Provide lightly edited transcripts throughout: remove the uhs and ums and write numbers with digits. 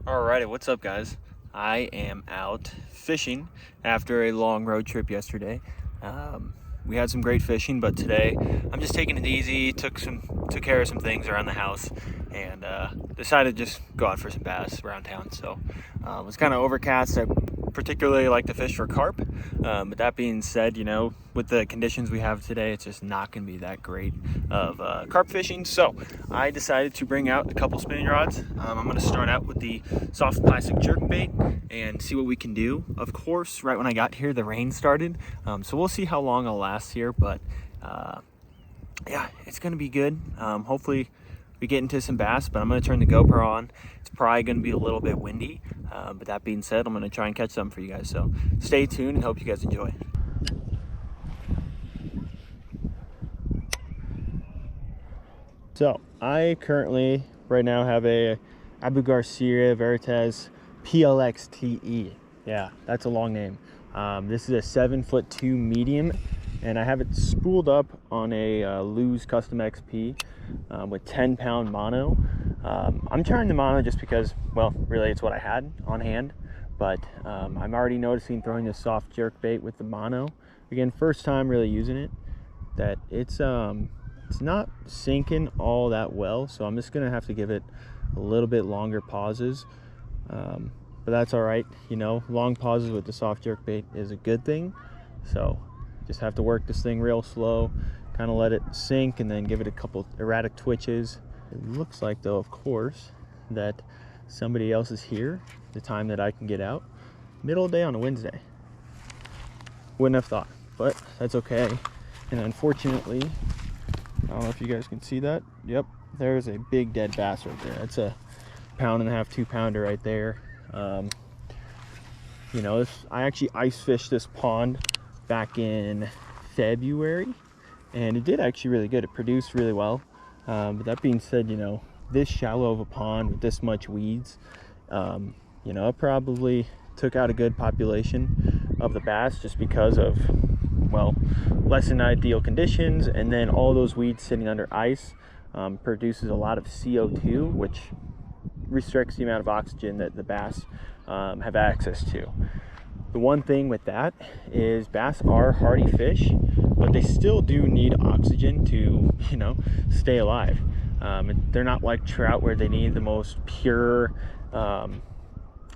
Alrighty, what's up guys? I am out fishing after a long road trip yesterday. We had some great fishing, but today I'm just taking it easy, took care of some things around the house, and decided to just go out for some bass around town. So it was kind of overcast. I particularly like to fish for carp, but that being said, you know, with the conditions we have today, it's just not going to be that great of carp fishing. So I decided to bring out a couple spinning rods. I'm going to start out with the soft plastic jerk bait and see what we can do. Of course, right when I got here, the rain started, so we'll see how long I'll last here, but yeah, it's going to be good. Hopefully we get into some bass, but I'm going to turn the GoPro on. It's probably going to be a little bit windy, but that being said, I'm going to try and catch some for you guys. So stay tuned and hope you guys enjoy. So I currently right now have a Abu Garcia Veritas PLXTE. Yeah, that's a long name. This is a 7'2" medium, and I have it spooled up on a Lew's Custom XP with 10-pound mono. I'm trying the mono just because, well, really it's what I had on hand, but I'm already noticing throwing this soft jerk bait with the mono. Again, first time really using it, that it's not sinking all that well, so I'm just gonna have to give it a little bit longer pauses, but that's all right. You know, long pauses with the soft jerk bait is a good thing, so just have to work this thing real slow, kind of let it sink and then give it a couple erratic twitches. It looks like, though, of course, that somebody else is here the time that I can get out. Middle of the day on a Wednesday. Wouldn't have thought, but that's okay. And unfortunately, I don't know if you guys can see that. Yep, there's a big dead bass right there. That's a 1.5 pound, 2-pounder right there. You know, I actually ice fished this pond back in February, and it did actually really good. It produced really well. But that being said, you know, this shallow of a pond with this much weeds, you know, it probably took out a good population of the bass just because of, well, less than ideal conditions, and then all those weeds sitting under ice produces a lot of CO2, which restricts the amount of oxygen that the bass have access to. The one thing with that is bass are hardy fish, but they still do need oxygen to, you know, stay alive. They're not like trout where they need the most pure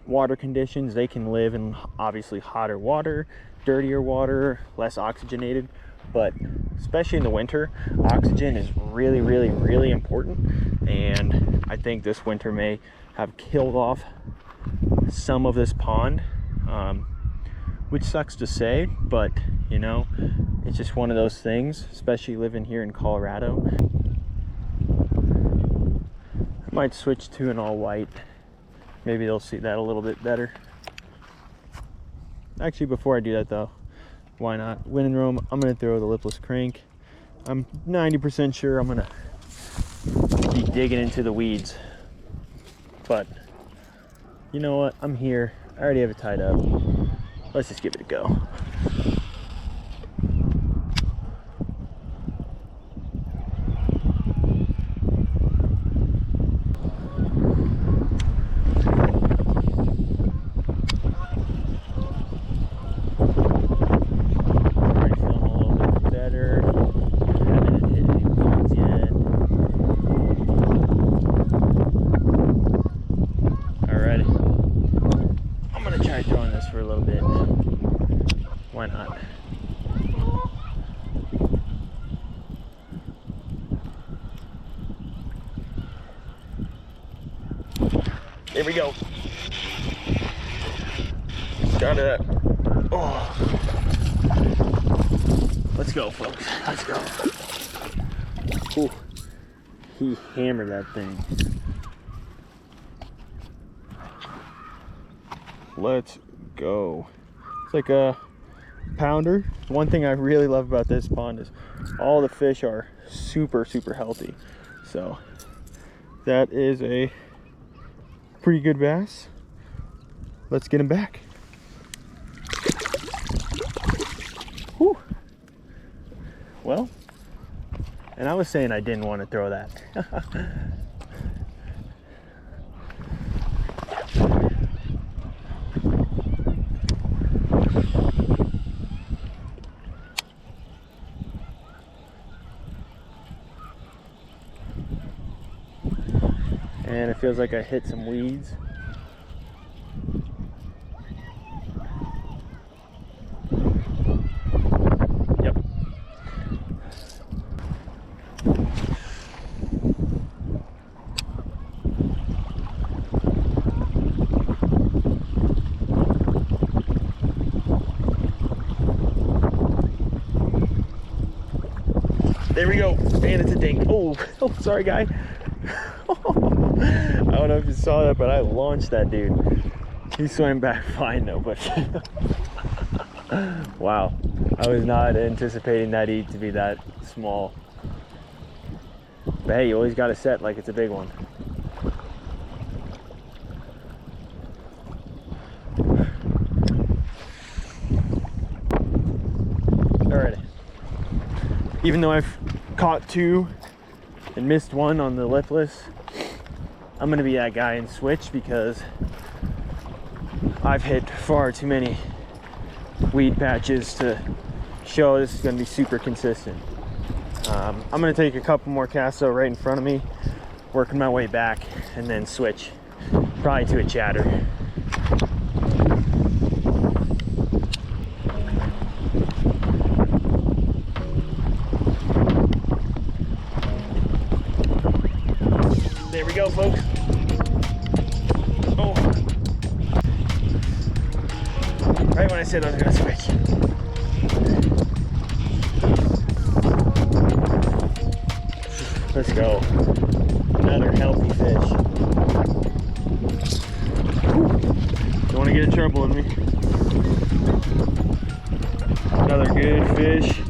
water conditions. They can live in obviously hotter water, dirtier water, less oxygenated, but especially in the winter, oxygen is really, really, really important. And I think this winter may have killed off some of this pond, which sucks to say, but you know, it's just one of those things, especially living here in Colorado. I might switch to an all white. Maybe they'll see that a little bit better. Actually, before I do that though, why not? When in Rome, I'm gonna throw the lipless crank. I'm 90% sure I'm gonna be digging into the weeds, but you know what? I'm here. I already have it tied up. Let's just give it a go. For a little bit. Why not? There we go. Got it. Oh. Let's go, folks. Let's go. Ooh. He hammered that thing. Let's go. It's like a pounder. One thing I really love about this pond is all the fish are super healthy, so that is a pretty good bass. Let's get him back. Whew. Well, and I was saying I didn't want to throw that. feels like I hit some weeds. Yep. There we go, and it's a dink. Oh, sorry, guy. I don't know if you saw that, but I launched that dude. He swam back fine though, but wow, I was not anticipating that eat to be that small. But hey, you always got to set like it's a big one. Alrighty. Even though I've caught 2 and missed 1 on the lipless, I'm gonna be that guy and switch because I've hit far too many weed patches to show this is gonna be super consistent. I'm gonna take a couple more casts though right in front of me, working my way back, and then switch probably to a chatter. There we go, folks. Oh. Right when I said I was gonna switch. Let's go. Another healthy fish. Don't want to get in trouble with me. Another good fish.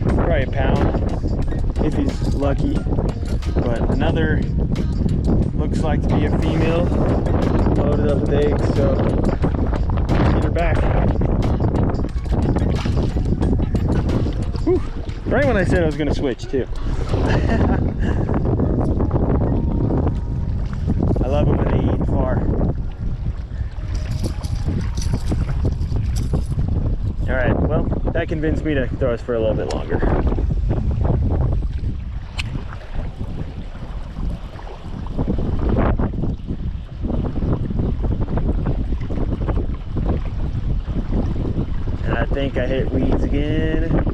Probably a pound if he's lucky. But another, looks like to be a female, loaded up with eggs, so let's get her back. Whew. Right when I said I was going to switch too. I love it when they eat far. Alright, well, that convinced me to throw us for a little bit longer. I think I hit weeds again.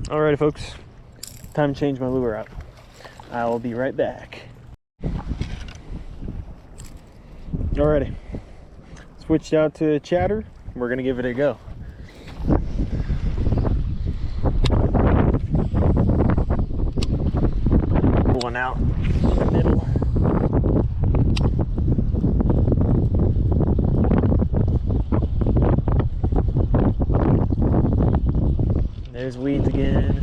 Alrighty, folks, time to change my lure out. I will be right back. Alrighty, switched out to chatter. We're gonna give it a go. One out in the middle. There's weeds again.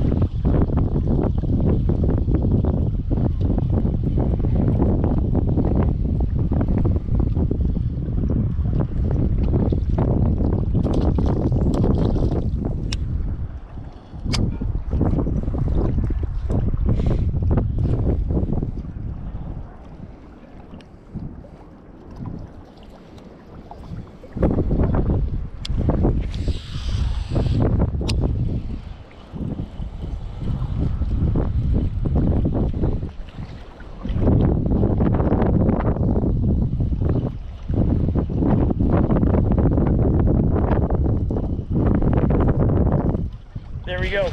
There we go.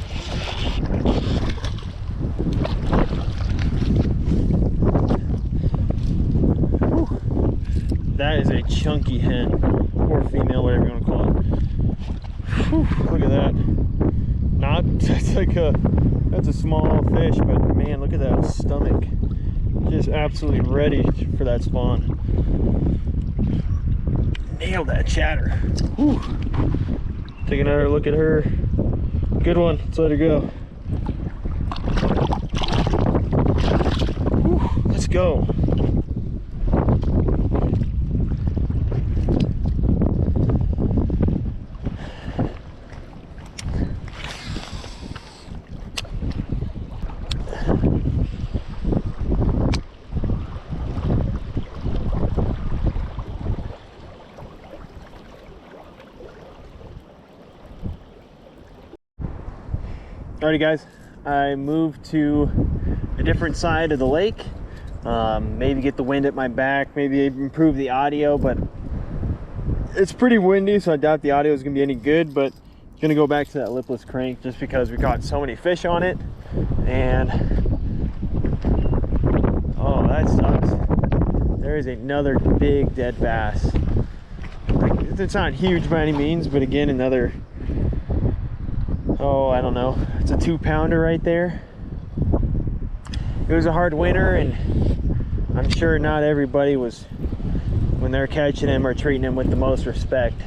Whew. That is a chunky hen, or female, whatever you want to call it. Whew, look at that. That's a small fish, but man, look at that stomach. Just absolutely ready for that spawn. Nailed that chatter. Whew. Take another look at her. Good one. Let's let her go. Whew, let's go. Alrighty guys, I moved to a different side of the lake. Maybe get the wind at my back, maybe improve the audio, but it's pretty windy, so I doubt the audio is gonna be any good. But I'm gonna go back to that lipless crank just because we caught so many fish on it. And oh, that sucks. There is another big dead bass. Like, it's not huge by any means, but again, another, oh, I don't know, it's a 2-pounder right there. It was a hard winter, and I'm sure not everybody was, when they're catching him, or treating him with the most respect.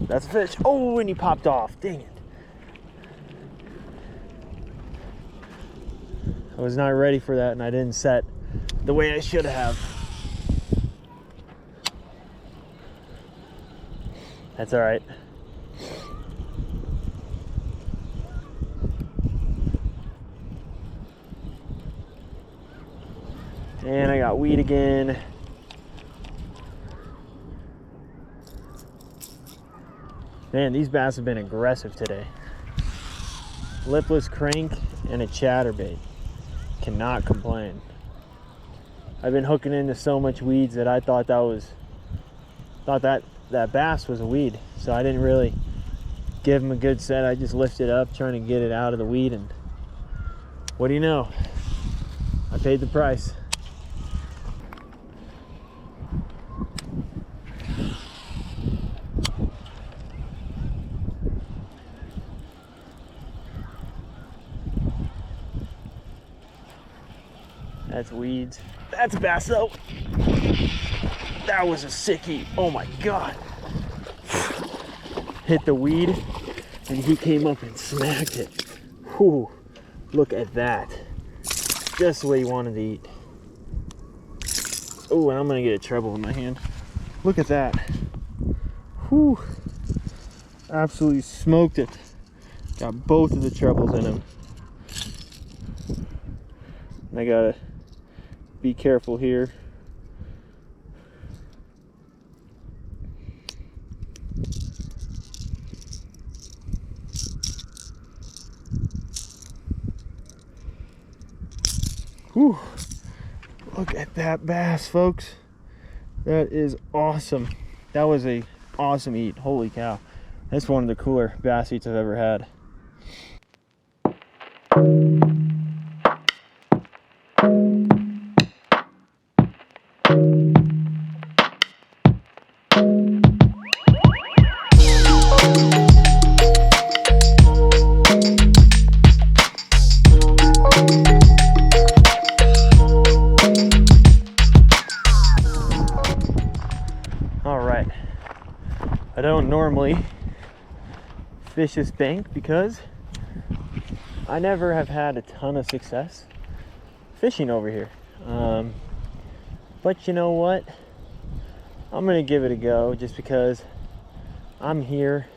That's a fish. Oh, and he popped off. Dang it. I was not ready for that, and I didn't set the way I should have. That's all right. And I got weed again. Man, these bass have been aggressive today. Lipless crank and a chatterbait. Cannot complain. I've been hooking into so much weeds that I thought that bass was a weed. So I didn't really give him a good set. I just lifted up trying to get it out of the weed, and what do you know? I paid the price. That's weeds. That's a bass though. That was a sickie. Oh my God. Hit the weed and he came up and smacked it. Whew. Look at that. Just the way you wanted to eat. Oh, and I'm gonna get a treble in my hand. Look at that. Whew. Absolutely smoked it. Got both of the trebles in him. And I gotta be careful here. Whew. Look at that bass, folks. That is awesome. That was a awesome eat. Holy cow. That's one of the cooler bass eats I've ever had. I don't normally fish this bank because I never have had a ton of success fishing over here. But you know what? I'm gonna give it a go just because I'm here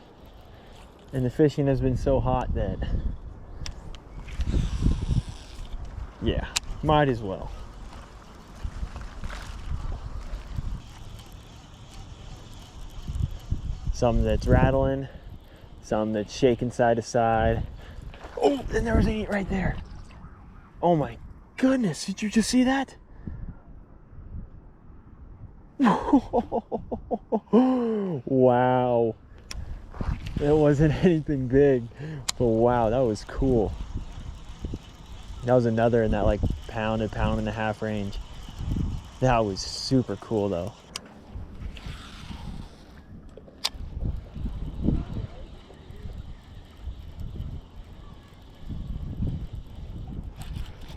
and the fishing has been so hot that, yeah, might as well. Some that's rattling, some that's shaking side to side. Oh, and there was an eat right there. Oh my goodness, did you just see that? Wow. It wasn't anything big, but wow, that was cool. That was another in that like pound and a half range. That was super cool though.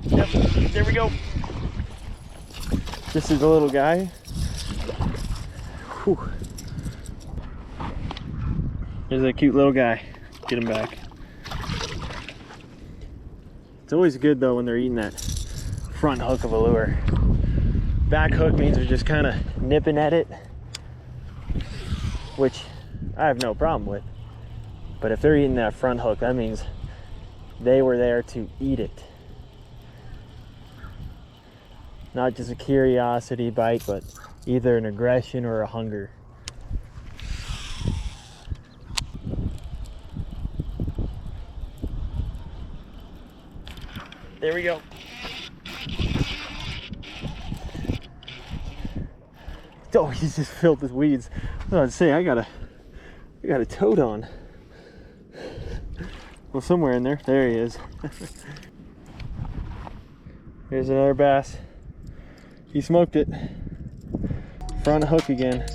Yep, there we go. This is a little guy. Whew. There's a cute little guy. Get him back. It's always good though when they're eating that front hook of a lure. Back hook means they're just kind of nipping at it. which I have no problem with. But if they're eating that front hook, that means they were there to eat it. Not just a curiosity bite, but either an aggression or a hunger. There we go. Oh, he's just filled with weeds. I was about to say, I got a toad on. Well, somewhere in there. There he is. Here's another bass. He smoked it. Front hook again.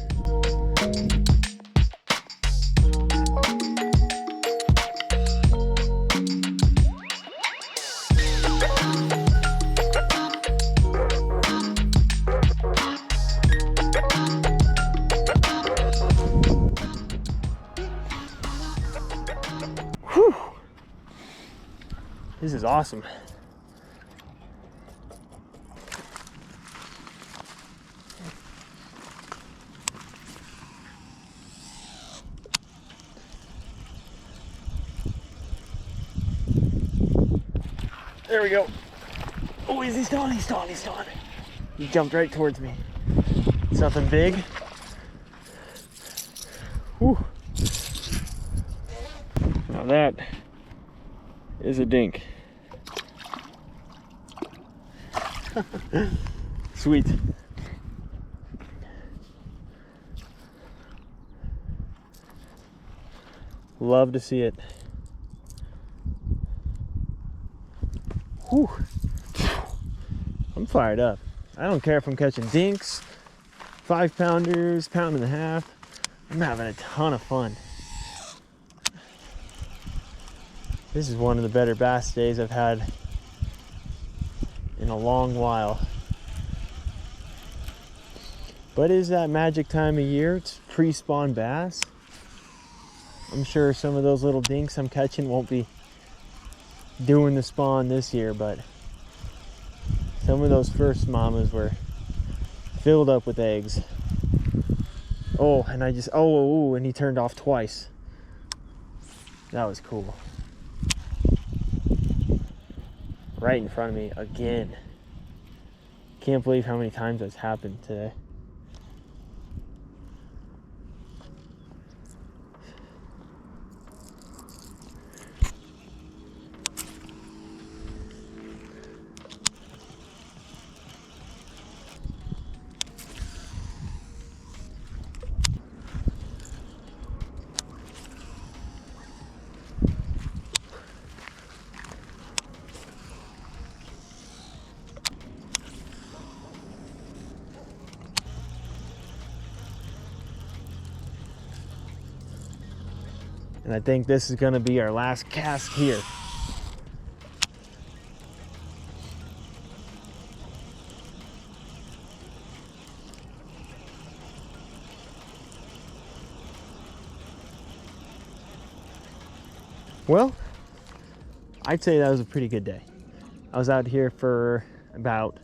Whew. This is awesome. There we go. Oh, is he stalling? He's stalling, he's stalling. He jumped right towards me. It's nothing big. Whew. Now that is a dink. Sweet. Love to see it. Whew. I'm fired up. I don't care if I'm catching dinks, 5-pounders, pound and a half. I'm having a ton of fun. This is one of the better bass days I've had in a long while. But it is that magic time of year. It's pre-spawn bass. I'm sure some of those little dinks I'm catching won't be doing the spawn this year, but some of those first mamas were filled up with eggs. Oh, and I just, and he turned off twice. That was cool. Right in front of me again. Can't believe how many times that's happened today. And I think this is gonna be our last cast here. Well, I'd say that was a pretty good day. I was out here for about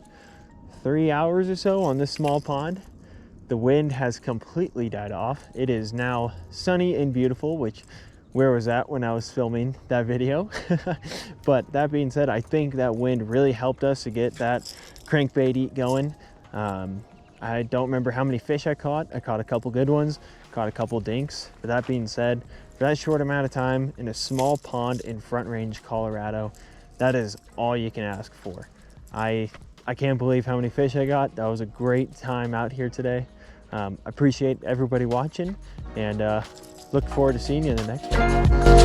3 hours or so on this small pond. The wind has completely died off. It is now sunny and beautiful, which where was that when I was filming that video? But that being said, I think that wind really helped us to get that crankbait eat going. I don't remember how many fish I caught. I caught a couple good ones, caught a couple dinks. But that being said, for that short amount of time in a small pond in Front Range, Colorado, that is all you can ask for. I can't believe how many fish I got. That was a great time out here today. Appreciate everybody watching, and look forward to seeing you in the next one.